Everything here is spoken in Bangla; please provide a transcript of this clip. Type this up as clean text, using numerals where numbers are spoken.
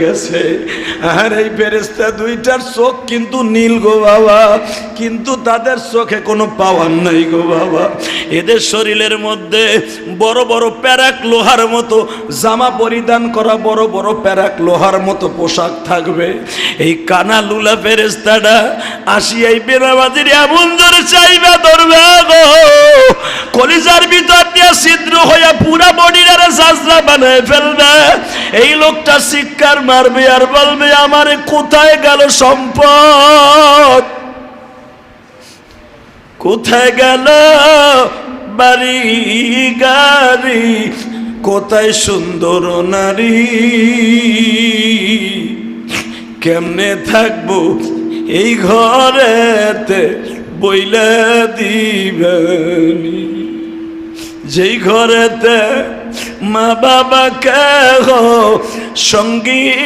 গেছে। আর এই ফেরেশতা দুইটার চোখ কিন্তু নীল গো বাবা, কিন্তু তাদের চোখে কোনো পাওয়ার নাই গো বাবা। এদের শরীরের মধ্যে বড় বড় প্যারাক লোহার মতো জামা পরিধান করা, বড় বড় প্যারাক লোহার মতো পোশাক থাকবে। এই কানা লুলা ফেরেশতাটা আসিয়াই বেনামাজির এমন জোরে চাইবা ধরবে গো, কলিজার ভিতর দিয়ে ছিদ্র হইয়া পুরা বডিটারে জাজরা বানায় ফেলবে। এই লোকটা চিৎকার মারবে আর বলবে, আমারে কোথায় গেল সম্পদ, কোথায় গেল বাড়ি গাড়ি, কোথায় সুন্দর নারী, কেমনে থাকবো এই ঘরেতে বইলে দিবেনি, যেই ঘরেতে মা বাবা কেহ সঙ্গী